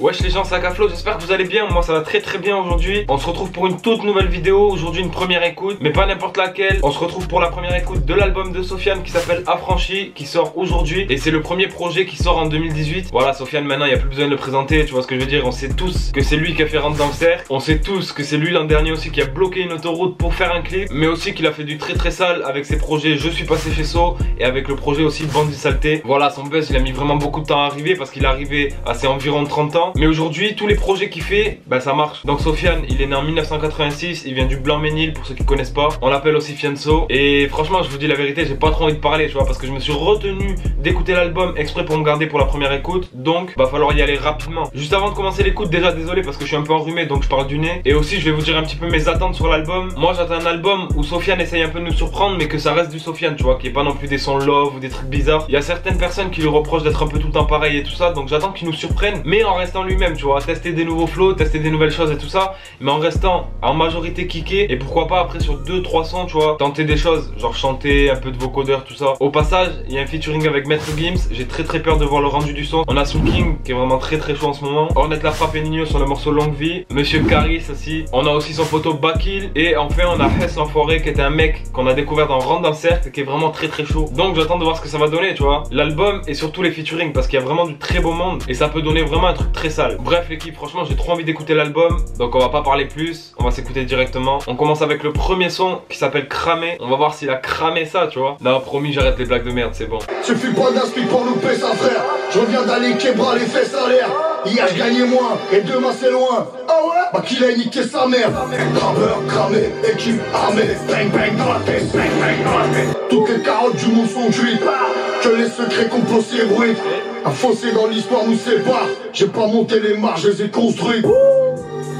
Wesh les gens, c'est Akaflo, j'espère que vous allez bien, moi ça va très bien aujourd'hui. On se retrouve pour une toute nouvelle vidéo, aujourd'hui une première écoute, mais pas n'importe laquelle. On se retrouve pour la première écoute de l'album de Sofiane qui s'appelle Affranchi, qui sort aujourd'hui. Et c'est le premier projet qui sort en 2018. Voilà, Sofiane maintenant, il n'y a plus besoin de le présenter, tu vois ce que je veux dire. On sait tous que c'est lui qui a fait rentrer dans le cercle. On sait tous que c'est lui l'an dernier aussi qui a bloqué une autoroute pour faire un clip. Mais aussi qu'il a fait du très sale avec ses projets Je suis passé chez So et avec le projet aussi Bandit Saleté. Voilà, son buzz il a mis vraiment beaucoup de temps à arriver parce qu'il est arrivé à ses environ 30 ans. Mais aujourd'hui, tous les projets qu'il fait, bah ça marche. Donc Sofiane, il est né en 1986, il vient du Blanc-Ménil pour ceux qui connaissent pas. On l'appelle aussi Fianso. Et franchement, je vous dis la vérité, j'ai pas trop envie de parler, tu vois, parce que je me suis retenu d'écouter l'album exprès pour me garder pour la première écoute. Donc, va falloir y aller rapidement. Juste avant de commencer l'écoute, déjà désolé parce que je suis un peu enrhumé, donc je parle du nez. Et aussi, je vais vous dire un petit peu mes attentes sur l'album. Moi, j'attends un album où Sofiane essaye un peu de nous surprendre, mais que ça reste du Sofiane, tu vois, qui est pas non plus des sons love ou des trucs bizarres. Il y a certaines personnes qui lui reprochent d'être un peu tout le temps pareil et tout ça, donc j'attends qu'il nous surprenne, mais en restant lui-même, tu vois, tester des nouveaux flows, tester des nouvelles choses et tout ça, mais en restant en majorité kické. Et pourquoi pas après sur 2-3 sons, tu vois, tenter des choses, genre chanter un peu de vocodeur, tout ça. Au passage, il y a un featuring avec Maître Gims, j'ai très peur de voir le rendu du son. On a Soul King qui est vraiment très chaud en ce moment. Ornette La Frappe et Nino sur le morceau Longue Vie. Monsieur Caris aussi. On a aussi son poteau Bakil. Et enfin on a Hess l'Enfoiré qui était un mec qu'on a découvert dans Rentre dans le Cercle, qui est vraiment très chaud. Donc j'attends de voir ce que ça va donner, tu vois, l'album et surtout les featuring, parce qu'il y a vraiment du très beau monde et ça peut donner vraiment un truc très sale. Bref l'équipe, franchement j'ai trop envie d'écouter l'album, donc on va pas parler plus, on va s'écouter directement. On commence avec le premier son qui s'appelle Cramé. On va voir s'il a cramé ça, tu vois. Non, promis, j'arrête les blagues de merde, c'est bon. Suffit pas d'un speak pour louper sa frère. Je reviens d'aller Kebra, les fesses à l'air. Hier je gagnais moins et demain c'est loin. Ah ouais? Bah qu'il a niqué sa mère. Graveur, cramé, équipe armée. Bang bang dans la tête, bang bang dans la tête. Toutes les carottes du monde sont cuites. Que les secrets qu'on peut s'ébruitent. Un fossé dans l'histoire nous sépare. J'ai pas monté les marches, je les ai construites.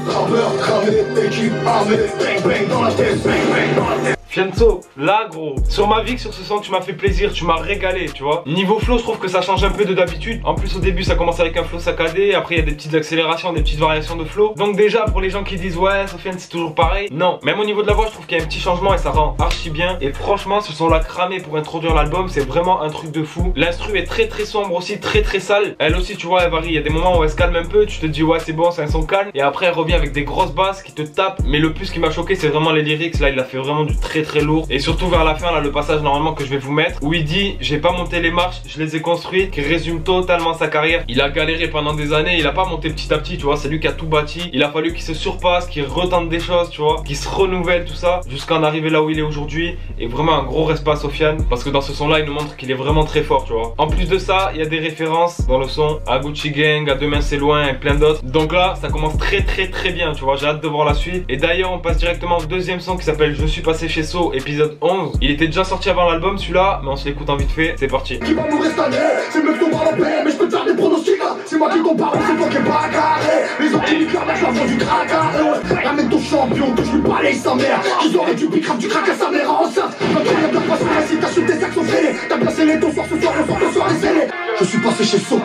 Graveur, cramé, équipe armée. Bang bang dans la tête, bang bang dans la tête. Fianso, là gros, sur ma vie que sur ce son tu m'as fait plaisir, tu m'as régalé, tu vois. Niveau flow, je trouve que ça change un peu de d'habitude. En plus au début ça commence avec un flow saccadé, après il y a des petites accélérations, des petites variations de flow. Donc déjà pour les gens qui disent ouais Sofiane c'est toujours pareil, non, même au niveau de la voix je trouve qu'il y a un petit changement et ça rend archi bien. Et franchement ce son là cramé pour introduire l'album, c'est vraiment un truc de fou. L'instru est très sombre aussi, très sale. Elle aussi tu vois elle varie, il y a des moments où elle se calme un peu, tu te dis ouais c'est bon, c'est un son calme. Et après elle revient avec des grosses basses qui te tapent. Mais le plus qui m'a choqué c'est vraiment les lyrics, là il a fait vraiment du très lourd. Et surtout vers la fin là, le passage normalement que je vais vous mettre où il dit j'ai pas monté les marches, je les ai construites, qui résume totalement sa carrière. Il a galéré pendant des années, il a pas monté petit à petit, tu vois, c'est lui qui a tout bâti. Il a fallu qu'il se surpasse, qu'il retente des choses, tu vois, qu'il se renouvelle, tout ça, jusqu'à en arriver là où il est aujourd'hui. Et vraiment un gros respect à Sofiane, parce que dans ce son là il nous montre qu'il est vraiment très fort, tu vois. En plus de ça, il y a des références dans le son à Gucci Gang, à Demain c'est loin et plein d'autres. Donc là ça commence très bien, tu vois, j'ai hâte de voir la suite. Et d'ailleurs on passe directement au deuxième son qui s'appelle Je suis passé chez So, épisode 11. Il était déjà sorti avant l'album celui-là, mais on se l'écoute en vite fait, c'est parti. Qui va mourir cette année? C'est mieux que ton parle en paix, mais je peux te faire des pronostics là. C'est moi qui t'en parle, c'est toi qui es pas carré. Les optimistes la merde, la du crack à ramène ton champion, touche lui pas les sa mère. Qu'ils auraient du bicrave, du crack à sa mère enceinte. Notre rien de passe la citation, tes sacs sont freinés. T'as bien scellé ton soir ce soir, le soir est scellé. Je suis passé chez So.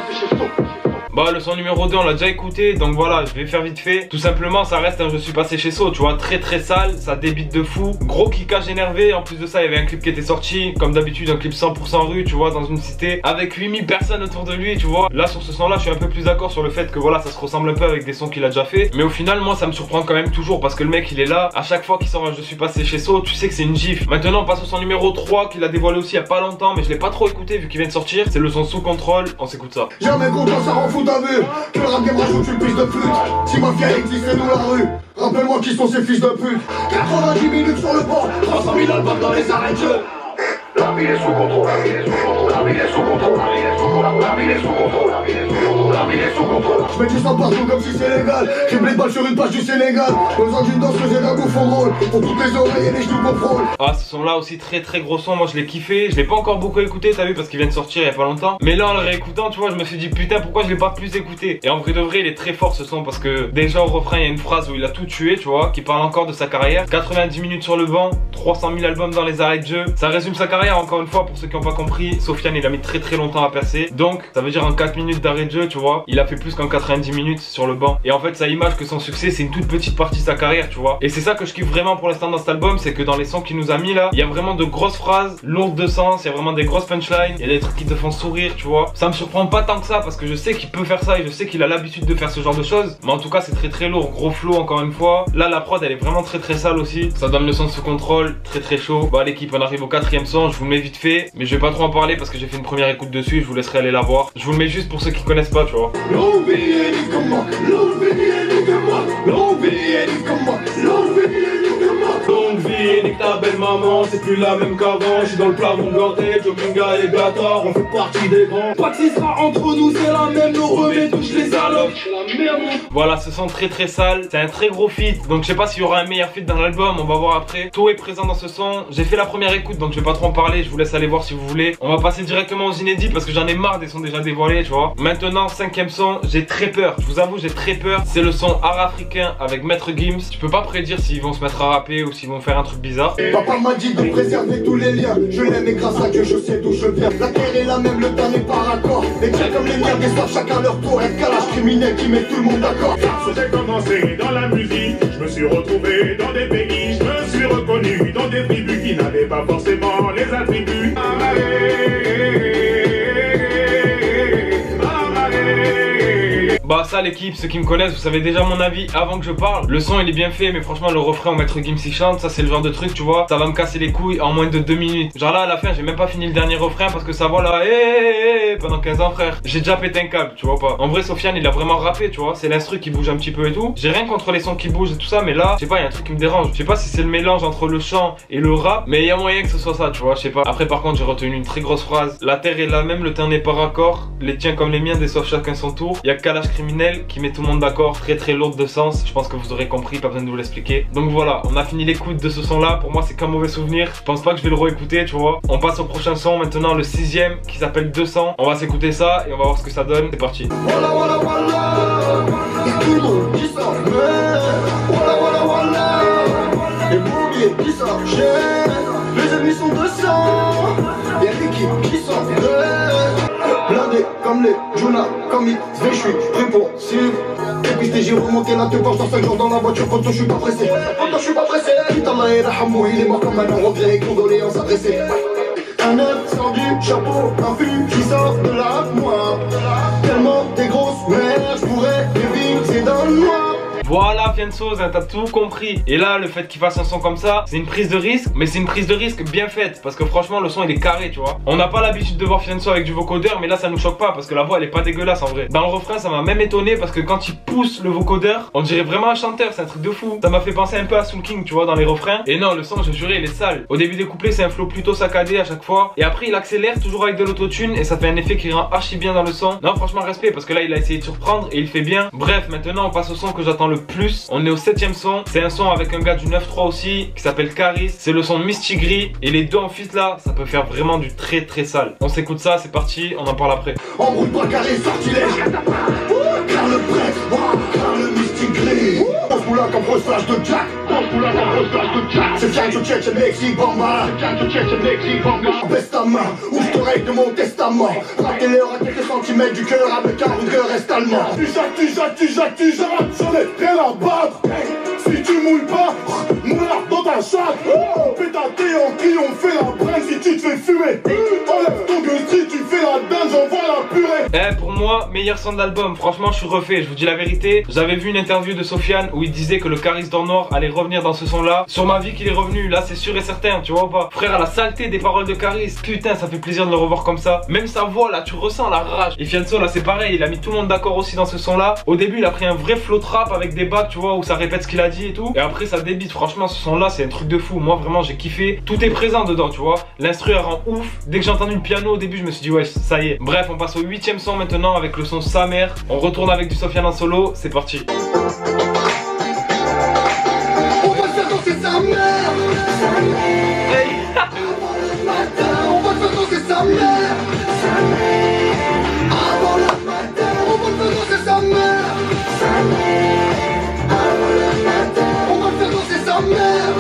Bah le son numéro 2 on l'a déjà écouté, donc voilà je vais faire vite fait. Tout simplement ça reste un Je suis passé chez So, tu vois, très sale, ça débite de fou. Gros kickage énervé, en plus de ça il y avait un clip qui était sorti, comme d'habitude un clip 100% rue, tu vois, dans une cité, avec 8000 personnes autour de lui, tu vois. Là sur ce son là je suis un peu plus d'accord sur le fait que voilà ça se ressemble un peu avec des sons qu'il a déjà fait. Mais au final moi ça me surprend quand même toujours parce que le mec il est là, à chaque fois qu'il sort un Je suis passé chez So, tu sais que c'est une gifle. Maintenant on passe au son numéro 3 qu'il a dévoilé aussi il y a pas longtemps, mais je l'ai pas trop écouté vu qu'il vient de sortir. C'est le son Sous Contrôle, on s'écoute ça. Jamais content, ça rend fou ta vue. Que le rap game rajoute une piste de pute. Si ma fille existe, c'est nous la rue. Rappelle-moi qui sont ces fils de pute. 90 minutes sur le port, 300 000 albums dans les arrêts de jeu. La ville est sous contrôle, la ville est sous contrôle, la ville est sous contrôle, la ville est sous contrôle, la ville est sous contrôle, la ville est sous contrôle, la ville est sous contrôle. Je mets du sang partout comme si c'est légal. Criblé de balles sur une page du Sénégal. Besoin d'une danse que j'ai d'un bouffon drôle. Pour toutes les oreilles et les genoux qu'on frôle. Ah ce son là aussi très gros son, moi je l'ai kiffé. Je l'ai pas encore beaucoup écouté, t'as vu, parce qu'il vient de sortir il y a pas longtemps. Mais là en le réécoutant, tu vois, je me suis dit putain pourquoi je l'ai pas plus écouté. Et en vrai de vrai il est très fort ce son parce que déjà au refrain il y a une phrase où il a tout tué, tu vois, qui parle encore de sa carrière. 90 minutes sur le banc, 300 000 albums dans les arrêts de jeu. Ça résume sa carrière encore une fois pour ceux qui n'ont pas compris. Sofiane il a mis très longtemps à percer. Donc ça veut dire en 4 minutes d'arrêt de jeu, tu vois, il a fait plus qu'en 90 90 minutes sur le banc. Et en fait, ça image que son succès, c'est une toute petite partie de sa carrière, tu vois. Et c'est ça que je kiffe vraiment pour l'instant dans cet album, c'est que dans les sons qu'il nous a mis là, il y a vraiment de grosses phrases, lourdes de sens, il y a vraiment des grosses punchlines, il y a des trucs qui te font sourire, tu vois. Ça me surprend pas tant que ça parce que je sais qu'il peut faire ça et je sais qu'il a l'habitude de faire ce genre de choses. Mais en tout cas, c'est très très lourd, gros flow encore une fois. Là, la prod, elle est vraiment très très sale aussi. Ça donne le son sous contrôle, très très chaud. Bah l'équipe, on arrive au 4ème son, je vous le mets vite fait, mais je vais pas trop en parler parce que j'ai fait une première écoute dessus, je vous laisserai aller la voir. Je vous le mets juste pour ceux qui connaissent pas, tu vois. Longue vie, nique ta belle maman, c'est plus la même qu'avant. Je suis dans le plafond ganté, Jokinga et Gator, on fait partie des grands. Pas qui sera entre nous, c'est la même, nos remets touchent les allocs. Voilà, ce son très très sale, c'est un très gros feat. Donc je sais pas s'il y aura un meilleur feat dans l'album, on va voir après. Tout est présent dans ce son, j'ai fait la première écoute donc je vais pas trop en parler, je vous laisse aller voir si vous voulez. On va passer directement aux inédits parce que j'en ai marre des sons déjà dévoilés, tu vois. Maintenant, 5ème son, j'ai très peur, je vous avoue j'ai très peur. C'est le son art africain avec Maître Gims. Je peux pas prédire s'ils vont se mettre à rapper ou s'ils vont faire un truc bizarre. Papa m'a dit de préserver tous les liens. Je l'aime et grâce à Dieu je sais d'où je viens. La terre est la même, le temps n'est pas raccord. Les tiens comme les miens déçoivent chacun leur tour. Un calage criminel qui met tout le monde d'accord. J'ai commencé dans la musique, je me suis retrouvé dans des pays, je me suis reconnu dans des tribus qui n'avaient pas forcément les attributs. Bah ça l'équipe, ceux qui me connaissent, vous savez déjà mon avis avant que je parle. Le son il est bien fait mais franchement le refrain au Maître Gims il chante, ça c'est le genre de truc tu vois, ça va me casser les couilles en moins de 2 minutes. Genre là à la fin j'ai même pas fini le dernier refrain parce que ça va là pendant 15 ans frère. J'ai déjà pété un câble, tu vois pas. En vrai Sofiane il a vraiment rappé tu vois, c'est l'instru qui bouge un petit peu et tout. J'ai rien contre les sons qui bougent et tout ça mais là, je sais pas, il y a un truc qui me dérange. Je sais pas si c'est le mélange entre le chant et le rap, mais il y a moyen que ce soit ça tu vois, je sais pas. Après par contre j'ai retenu une très grosse phrase. La terre est la même, le temps n'est pas raccord. Les tiens comme les miens déçoivent chacun son tour. Il y a calage criminel qui met tout le monde d'accord, très très lourde de sens. Je pense que vous aurez compris, pas besoin de vous l'expliquer. Donc voilà, on a fini l'écoute de ce son là. Pour moi c'est qu'un mauvais souvenir, je pense pas que je vais le réécouter tu vois. On passe au prochain son maintenant, le 6ème qui s'appelle 200. On va s'écouter ça et on va voir ce que ça donne. C'est parti. Voilà, voilà, voilà. Y'a tout le monde qui s'en met. Voilà, voilà, voilà. Les bourbiers qui s'enchaînent. Les ennemis sont 200. Y'a l'équipe qui s'en met. Blindé comme les Juna, comme ils je suis prêt pour suivre. Et puis j'ai remonté la teuf, dans 5 jours dans la voiture, quand je suis pas pressé. Quand je suis pas pressé, putain Allah et Rahamou, il est mort comme un regret et condoléances adressées. Un œuf sort du chapeau, un fût qui sort de la moire. Tellement t'es grosse mère, je pourrais les c'est dans le noir. Voilà Fianso, t'as tout compris. Et là le fait qu'il fasse un son comme ça, c'est une prise de risque, mais c'est une prise de risque bien faite. Parce que franchement le son il est carré tu vois. On n'a pas l'habitude de voir Fianso avec du vocodeur, mais là ça nous choque pas parce que la voix elle est pas dégueulasse en vrai. Dans le refrain ça m'a même étonné parce que quand il pousse le vocodeur, on dirait vraiment un chanteur, c'est un truc de fou. Ça m'a fait penser un peu à Soul King tu vois dans les refrains. Et non le son je jurais il est sale. Au début des couplets c'est un flow plutôt saccadé à chaque fois. Et après il accélère toujours avec de l'autotune et ça fait un effet qui rend archi bien dans le son. Non franchement respect parce que là il a essayé de surprendre et il fait bien. Bref maintenant on passe au son que j'attends le plus. On est au 7ème son, c'est un son avec un gars du 9-3 aussi qui s'appelle Caris. C'est le son Misty Gris et les deux en feat là, ça peut faire vraiment du très très sale. On s'écoute ça, c'est parti, on en parle après. Embrouille pas carré, sortilège. Car le prêtre, car le Misty Gris. On se fout là comme brossage de Jack. C'est Tiancho Tchétche Mexique Bamba. Baisse ta main, ouvre ton règle de mon testament. Ratez-leur à quelques centimètres du cœur avec un rougueur reste allemand. Tu jattes, j'en ai rien à battre. Si tu mouilles pas, moulard dans ta chatte. Pétaté en triomphe, la brenne si tu te fais fumer. Enlève ton gueule si tu fais la dinde, j'envoie la purée. Pour moi, meilleur son de l'album. Franchement, je suis refait, je vous dis la vérité. J'avais vu une interview de Sofiane où il disait que le Caris d'Or Noir allait revenir dans ce son là. Sur ma vie qu'il est revenu, là c'est sûr et certain, tu vois ou pas. Frère, à la saleté des paroles de Caris, putain ça fait plaisir de le revoir comme ça. Même sa voix là, tu ressens la rage. Et Fianso là c'est pareil, il a mis tout le monde d'accord aussi dans ce son là. Au début il a pris un vrai flow trap avec des bacs tu vois, où ça répète ce qu'il a dit et tout. Et après ça débite, franchement ce son là c'est un truc de fou. Moi vraiment j'ai kiffé, tout est présent dedans tu vois. L'instru elle rend ouf, dès que j'ai entendu le piano au début je me suis dit ouais ça y est. Bref on passe au 8ème son maintenant avec le son Sa Mère. On retourne avec du Sofiane en solo, c'est parti. Sa mère. Hey. Avant le matin, on va faire danser sa mère. Avant le matin, on va faire danser sa mère. Avant le matin, on va faire danser sa mère.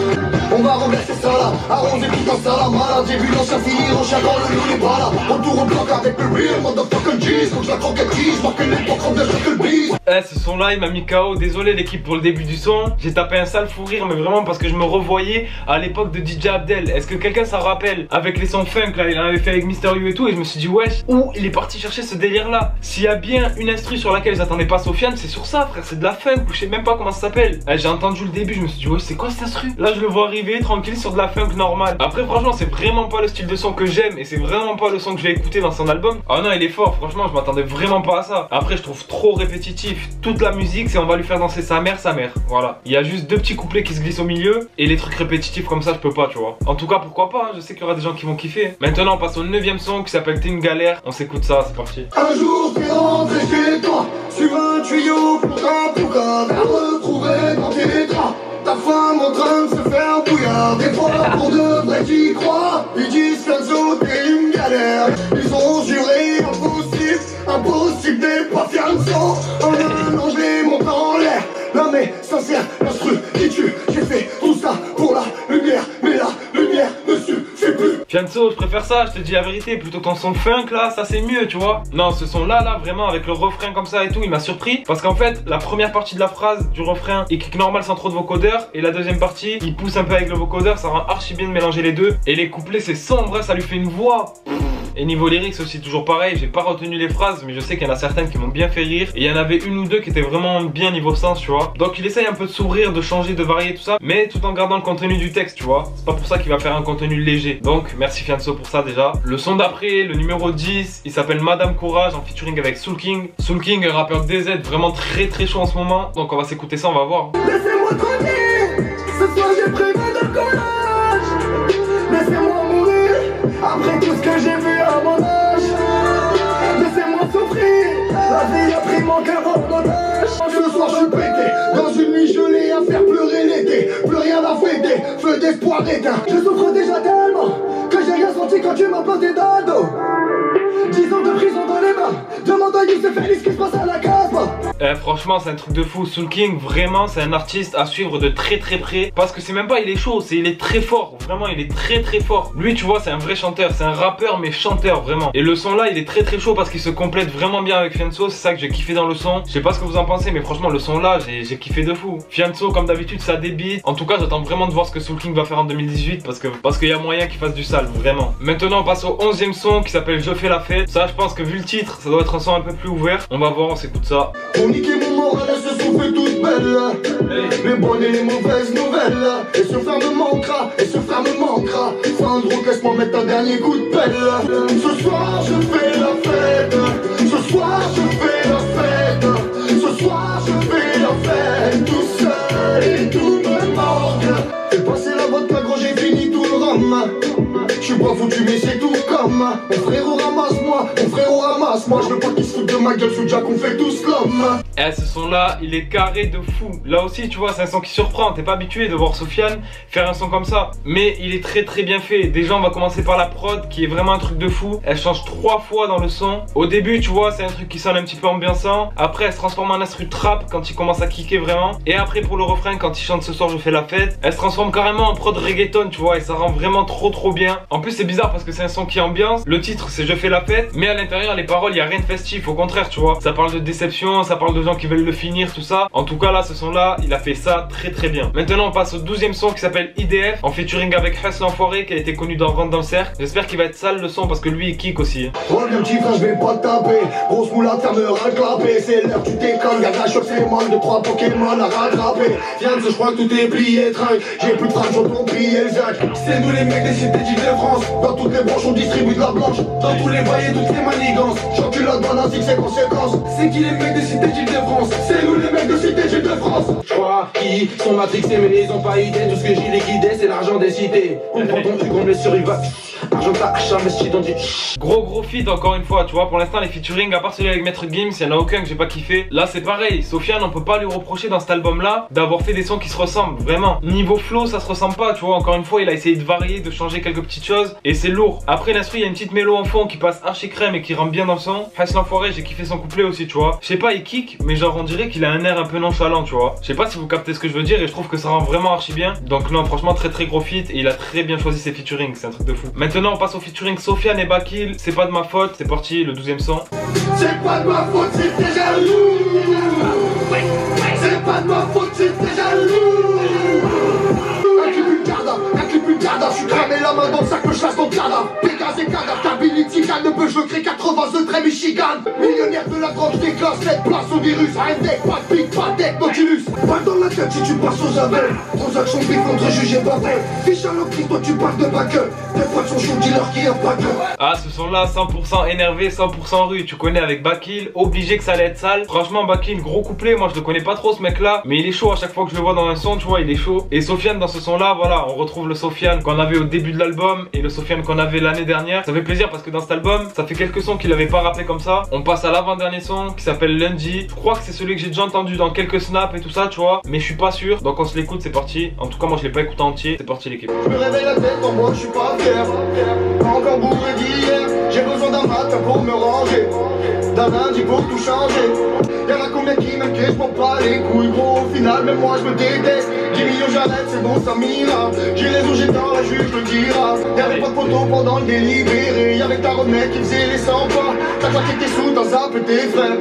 On va renverser ça là, à 11 et puis quand ça la malade. J'ai vu l'ancien finir en chien quand le loup n'est pas là. Retour au bloc avec le real motherfucking G's. Faut que je la croquette cheese, marque l'époque revient sur que le bise. Ce son là il m'a mis KO, désolé l'équipe pour le début du son. J'ai tapé un sale fou rire mais vraiment parce que je me revoyais à l'époque de DJ Abdel. Est-ce que quelqu'un s'en rappelle? Avec les sons funk là, il en avait fait avec Mister You et tout. Et je me suis dit wesh, où il est parti chercher ce délire là? S'il y a bien une instru sur laquelle j'attendais pas Sofiane, c'est sur ça frère, c'est de la funk ou je sais même pas comment ça s'appelle. J'ai entendu le début, je me suis dit wesh c'est quoi cette instru? Là je le vois arriver tranquille sur de la funk normale. Après franchement c'est vraiment pas le style de son que j'aime et c'est vraiment pas le son que je vais écouter dans son album. Oh non il est fort, franchement je m'attendais vraiment pas à ça. Après je trouve trop répétitif. Toute la musique c'est on va lui faire danser sa mère. Voilà. Il y a juste deux petits couplets qui se glissent au milieu et les trucs répétitifs comme ça je peux pas tu vois. En tout cas pourquoi pas, hein, je sais qu'il y aura des gens qui vont kiffer. Maintenant on passe au 9ème son qui s'appelle T'es une galère. On s'écoute ça, c'est parti. Un jour t'es rentré chez toi sur un tuyau pour un pouca à retrouver dans tes draps. Ta femme en train de se faire bouillard. Des fois pour de vrai t'y crois. Ils disent Fianso t'es une galère. Ils ont juré impossible n'est pas Fianso. En un an je les monte en l'air. La mais sincère, l'instru qui tue. J'ai fait tout ça pour la lumière, mais la lumière ne suffit plus. Fianso, je préfère ça, je te dis la vérité, plutôt que ton son funk là, ça c'est mieux, tu vois. Non, ce son là, vraiment, avec le refrain comme ça et tout, il m'a surpris. Parce qu'en fait, la première partie de la phrase du refrain, il kick normal sans trop de vocodeur. Et la deuxième partie, il pousse un peu avec le vocodeur, ça rend archi bien de mélanger les deux. Et les couplets, c'est sombre, ça lui fait une voix. Et niveau lyrics aussi toujours pareil, j'ai pas retenu les phrases mais je sais qu'il y en a certaines qui m'ont bien fait rire. Et il y en avait une ou deux qui étaient vraiment bien niveau sens tu vois. Donc il essaye un peu de s'ouvrir, de changer, de varier tout ça, mais tout en gardant le contenu du texte tu vois. C'est pas pour ça qu'il va faire un contenu léger. Donc merci Fianso pour ça déjà. Le son d'après, le numéro 10, il s'appelle Madame Courage en featuring avec Soul King. Soul King, un rappeur DZ vraiment très chaud en ce moment. Donc on va s'écouter ça, on va voir. Laissez-moi tranquille, ce soir j'ai pris Madame Courage. Laissez-moi mourir, après tout ce que j'ai vu à mon âge. Laissez-moi souffrir, la vie a pris mon cœur en otage. Ce soir je suis pété, dans une nuit gelée à faire pleurer l'été. Plus rien à fêter, feu d'espoir éteint. Je souffre déjà tellement, que j'ai rien senti quand tu m'as planté dans le dos. 10 ans de prison dans les mains, demande à Youssef Félix ce qui se passe à la case. Franchement c'est un truc de fou. Soul King vraiment c'est un artiste à suivre de très près. Parce que c'est même pas il est chaud, c'est il est très fort. Vraiment il est très fort. Lui tu vois c'est un vrai chanteur, c'est un rappeur mais chanteur vraiment. Et le son là il est très chaud parce qu'il se complète vraiment bien avec Fianso. C'est ça que j'ai kiffé dans le son. Je sais pas ce que vous en pensez mais franchement le son là j'ai kiffé de fou. Fianso comme d'habitude ça débite. En tout cas j'attends vraiment de voir ce que Soul King va faire en 2018 parce qu'il y a moyen qu'il fasse du sale vraiment. Maintenant on passe au 11ème son qui s'appelle Je fais la fête. Ça je pense que vu le titre ça doit être un son un peu plus ouvert. On va voir, on s'écoute ça. Pour niquer mon moral, elles se sont fait toutes belles. Les bonnes et les mauvaises nouvelles. Et ce frère me manquera, et ce frère me manquera. Sandro, laisse-moi mettre un dernier coup de pelle. Ce soir je fais la fête. Ce soir je fais la fête. Ce soir je fais la fête. Tout seul et tout me manque. J'ai passé la vodka gros, j'ai fini tout le rhum. Je suis pas foutu mais c'est tout comme. Mon frérot ramasse-moi, mon frérot ramasse-moi. Je veux pas qu'ils se foutent de ma gueule sous Jack, on fait tous l'homme. Ce son là il est carré de fou. Là aussi tu vois c'est un son qui surprend. T'es pas habitué de voir Sofiane faire un son comme ça. Mais il est très bien fait. Déjà on va commencer par la prod qui est vraiment un truc de fou. Elle change 3 fois dans le son. Au début tu vois c'est un truc qui sonne un petit peu ambiançant. Après elle se transforme en instru trap quand il commence à kicker vraiment. Et après pour le refrain quand il chante ce soir je fais la fête, elle se transforme carrément en prod reggaeton tu vois. Et ça rend vraiment trop bien. En plus c'est bizarre parce que c'est un son qui ambiance. Le titre c'est Je fais la fête. Mais à l'intérieur les paroles il y a rien de festif. Au contraire tu vois. Ça parle de déception, ça parle de gens qui veulent le finir tout ça. En tout cas là ce son là il a fait ça très bien. Maintenant on passe au 12ème son qui s'appelle IDF en featuring avec Hess l'enfoiré qui a été connu dans Rentre dans le cercle. J'espère qu'il va être sale le son parce que lui il kick aussi. Oh le petit frère je vais pas te taper. Grosse moulade ça me rattraper. C'est l'heure tu déconnes. Y'a de la choc c'est mal de 3 Pokémon à rattraper. Viens je crois que tout est plié trinque. J'ai plus de frappe j'entends prier le Jacques. C'est nous les mecs des cités d'Île-de-France. Dans toutes les branches on distribue de la blanche. Dans tous les bails et toutes les manigances. J'encule la douane ainsi que ses conséquences. C'est qui les mecs des cités d'Île-de-France? C'est nous les mecs de cité d'Île-de-France. J'crois qu'ils sont matrixés mais ils ont pas idée. Tout ce que j'ai liquidé c'est l'argent des cités. On prend ton truc on le met sur Riva. Argent cash, investi dans du. Gros feat encore une fois, tu vois. Pour l'instant, les featuring, à part celui avec Maître Gims, il y en a aucun que j'ai pas kiffé. Là, c'est pareil. Sofiane, on peut pas lui reprocher dans cet album-là d'avoir fait des sons qui se ressemblent, vraiment. Niveau flow, ça se ressemble pas, tu vois. Encore une fois, il a essayé de varier, de changer quelques petites choses et c'est lourd. Après l'instru, il y a une petite mélo en fond qui passe archi crème et qui rentre bien dans le son. Hass l'enfoiré, j'ai kiffé son couplet aussi, tu vois. Je sais pas, il kick, mais genre on dirait qu'il a un air un peu nonchalant, tu vois. Je sais pas si vous captez ce que je veux dire et je trouve que ça rend vraiment archi bien. Donc non, franchement, très gros feat et il a très bien choisi ses featuring, c'est un truc de fou. Maintenant, on passe au featuring Sofiane et Bakil. C'est pas de ma faute, c'est parti, le 12e son. C'est pas de ma faute si t'es jaloux. C'est pas de ma faute si t'es jaloux. Un clip une cadavre, je suis cramé la main dans le sac, que je fasse ton cadavre. Pégase et cadavre, Kability, canne de peu, je le crée 82 très Michigan. Millionnaire de la drogue, je déclasse, cette place au virus. Indec, pas de pique, pas de deck, Nautilus. Balle dans la tête si tu passes aux abeilles. Transaction bif contre jugé Babel. Fiche à l'optique, toi tu parles de back. Tes potes sont chauds, dis-leur qui a pas que. Ah, ce son là, 100% énervé, 100% rue. Tu connais avec Bakil, obligé que ça allait être sale. Franchement, Bakil, gros couplet, moi je le connais pas trop ce mec là. Mais il est chaud à chaque fois que je le vois dans un son, tu vois, il est chaud. Et Sofiane dans ce son là, voilà, on retrouve le Sofiane qu'on avait au début de l'album et le Sofiane qu'on avait l'année dernière. Ça fait plaisir parce que dans cet album, ça fait quelques sons qu'il avait pas rappé comme ça. On passe à l'avant-dernier son qui s'appelle Lundi. Je crois que c'est celui que j'ai déjà entendu dans quelques snaps et tout ça, tu vois. Mais je suis pas sûr. Donc on se l'écoute, c'est parti. En tout cas, moi je l'ai pas écouté entier. C'est parti l'équipe. Je me réveille la tête en moi, je suis pas fier. Pas encore bourré d'hier. J'ai besoin d'un matin pour me ranger. D'un lundi pour tout changer. Y'en a combien qui m'inquiètent, je m'en bats les couilles, gros. Au final, même moi je me déteste. 10 millions j'arrête, c'est bon, ça m'ira. J'ai les os, j'ai dans la juge, le dira. Y'avait pas de photo pendant le délibéré. Y'avait ta remède qui faisait les 100 pas. T'as claqué tes sous, t'as zappé tes frères.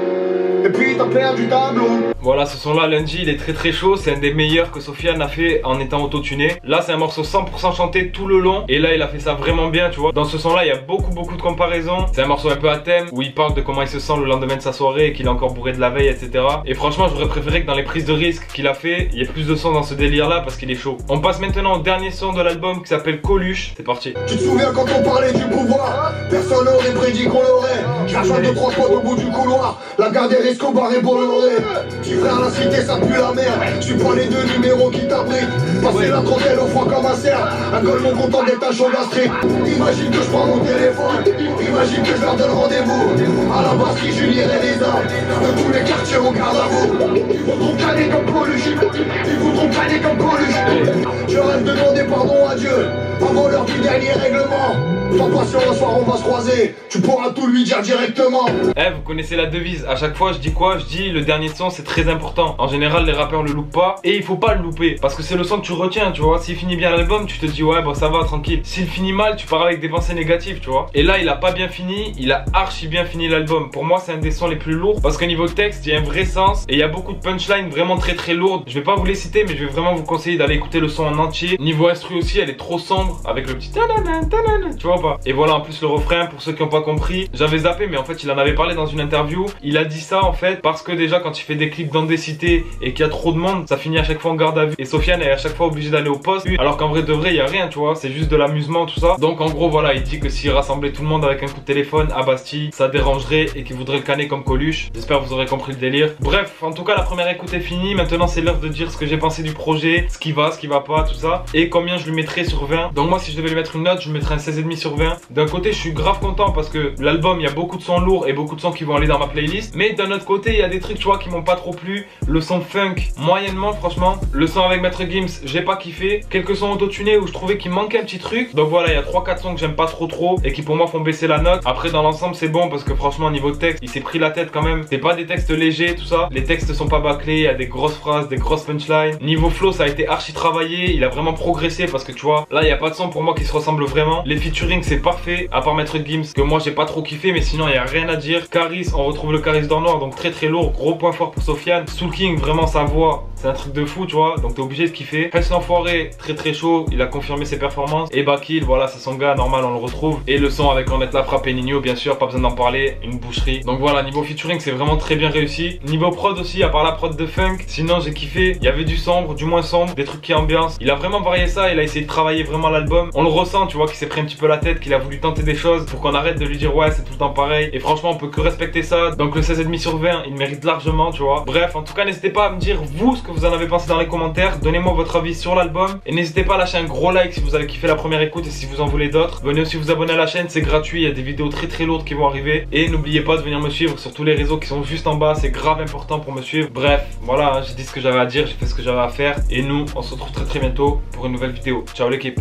Et puis t'as perdu tableau. Voilà, ce son là, Lundi, il est très chaud. C'est un des meilleurs que Sofiane a fait en étant autotuné. Là, c'est un morceau 100% chanté tout le long. Et là, il a fait ça vraiment bien, tu vois. Dans ce son là, il y a beaucoup de comparaisons. C'est un morceau un peu à thème où il parle de comment il se sent le lendemain de sa soirée et qu'il est encore bourré de la veille, etc. Et franchement, j'aurais préféré que dans les prises de risque qu'il a fait, il y ait plus de sons dans ce délire là parce qu'il est chaud. On passe maintenant au dernier son de l'album qui s'appelle Coluche. C'est parti. Tu te souviens quand on parlait du pouvoir? Personne n'aurait prédit qu'on l'aurait. Je rejoins 2-3 potes au bout du couloir. La garde des risques au bar et Bolloré. Petit frère, la cité ça pue la merde. Tu prends les deux numéros qui t'abritent. Passer la trentaine au froid comme un cerf. Un goal mon content d'être un show gastrique. Imagine que je prends mon téléphone. Imagine que je leur donne rendez-vous. À la base qui julierait les armes. De tous les quartiers au garde à vous. Ils voudront caler comme Coluche. Ils voudront caler comme Coluche. Je rêve de demander pardon à Dieu avant l'heure du dernier règlement. Sois patient, un soir on va se croiser. Tu pourras tout lui dire directement. Eh, vous connaissez la devise. À chaque fois, je dis quoi? Je dis le dernier son, c'est très important. En général, les rappeurs le loupent pas. Et il faut pas le louper. Parce que c'est le son que tu retiens, tu vois. S'il finit bien l'album, tu te dis, ouais, bon, ça va, tranquille. S'il finit mal, tu pars avec des pensées négatives, tu vois. Et là, il a pas bien fini. Il a archi bien fini l'album. Pour moi, c'est un des sons les plus lourds. Parce qu'au niveau texte, il y a un vrai sens. Et il y a beaucoup de punchlines vraiment très lourdes. Je vais pas vous les citer, mais je vais vraiment vous conseiller d'aller écouter le son en entier. Niveau instru aussi, elle est trop sombre. Avec le petit tanana, tanana, tu vois pas. Et voilà, en plus, le refrain, pour ceux qui n'ont pas compris, j'avais zappé, mais en fait, il en avait parlé dans une interview. Il a dit ça, en fait, parce que déjà, quand il fait des clips d'endécité et qu'il y a trop de monde, ça finit à chaque fois en garde à vue. Et Sofiane est à chaque fois obligé d'aller au poste. Alors qu'en vrai de vrai, il y a rien, tu vois. C'est juste de l'amusement, tout ça. Donc, en gros, voilà, il dit que s'il rassemblait tout le monde avec un coup de téléphone à Bastille, ça dérangerait et qu'il voudrait le canner comme Coluche. J'espère que vous aurez compris le délire. Bref, en tout cas, la première écoute est finie. Maintenant, c'est l'heure de dire ce que j'ai pensé du projet, ce qui va pas, tout ça. Et combien je lui mettrais sur 20. Donc, moi, si je devais lui mettre une note, je lui mettrais un 16,5 sur 20. D'un côté, je suis grave content parce que l'album, il y a beaucoup de sons lourds et beaucoup de sons qui vont aller dans ma playlist. Mais d'un autre côté, il y a des trucs, tu vois, qui m'ont pas trop plu. Le son funk, moyennement, franchement. Le son avec Maître Gims, j'ai pas kiffé. Quelques sons autotunés où je trouvais qu'il manquait un petit truc. Donc voilà, il y a 3-4 sons que j'aime pas trop et qui pour moi font baisser la note. Après, dans l'ensemble, c'est bon parce que franchement, niveau texte, il s'est pris la tête quand même. C'est pas des textes légers, tout ça. Les textes sont pas bâclés, il y a des grosses phrases, des grosses punchlines. Niveau flow, ça a été archi travaillé. Il a vraiment progressé parce que tu vois, là, il y a pas de son pour moi qui se ressemble vraiment. Les featuring, c'est parfait. À part Maître Gims, que moi, j'ai pas trop kiffé, mais sinon, il y a rien à dire. Caris, on retrouve le Caris d'or noir, donc très lourd. Gros point fort pour Sofiane. Soul King, vraiment sa voix, c'est un truc de fou, tu vois. Donc t'es obligé de kiffer. Hass l'enfoiré, très chaud. Il a confirmé ses performances. Et Bakil, voilà, c'est son gars, normal, on le retrouve. Et le son avec Ornette La Frappe et Nino, bien sûr, pas besoin d'en parler. Une boucherie. Donc voilà, niveau featuring, c'est vraiment très bien réussi. Niveau prod aussi, à part la prod de funk, sinon j'ai kiffé. Il y avait du sombre, du moins sombre, des trucs qui ambiancent. Il a vraiment varié ça. Il a essayé de travailler vraiment l'album. On le ressent, tu vois, qu'il s'est pris un petit peu la tête, qu'il a voulu tenter des choses pour qu'on arrête de lui dire ouais, c'est tout le temps pareil. Et franchement, on peut que respecter ça. Donc le 16,5 sur 20, il mérite largement, tu vois. Bref, en tout cas, n'hésitez n'hésitez pas à me dire vous ce que vous en avez pensé dans les commentaires. Donnez-moi votre avis sur l'album. Et n'hésitez pas à lâcher un gros like si vous avez kiffé la première écoute et si vous en voulez d'autres. Venez aussi vous abonner à la chaîne, c'est gratuit. Il y a des vidéos très lourdes qui vont arriver. Et n'oubliez pas de venir me suivre sur tous les réseaux qui sont juste en bas. C'est grave important pour me suivre. Bref, voilà, j'ai dit ce que j'avais à dire, j'ai fait ce que j'avais à faire. Et nous, on se retrouve très bientôt pour une nouvelle vidéo. Ciao l'équipe.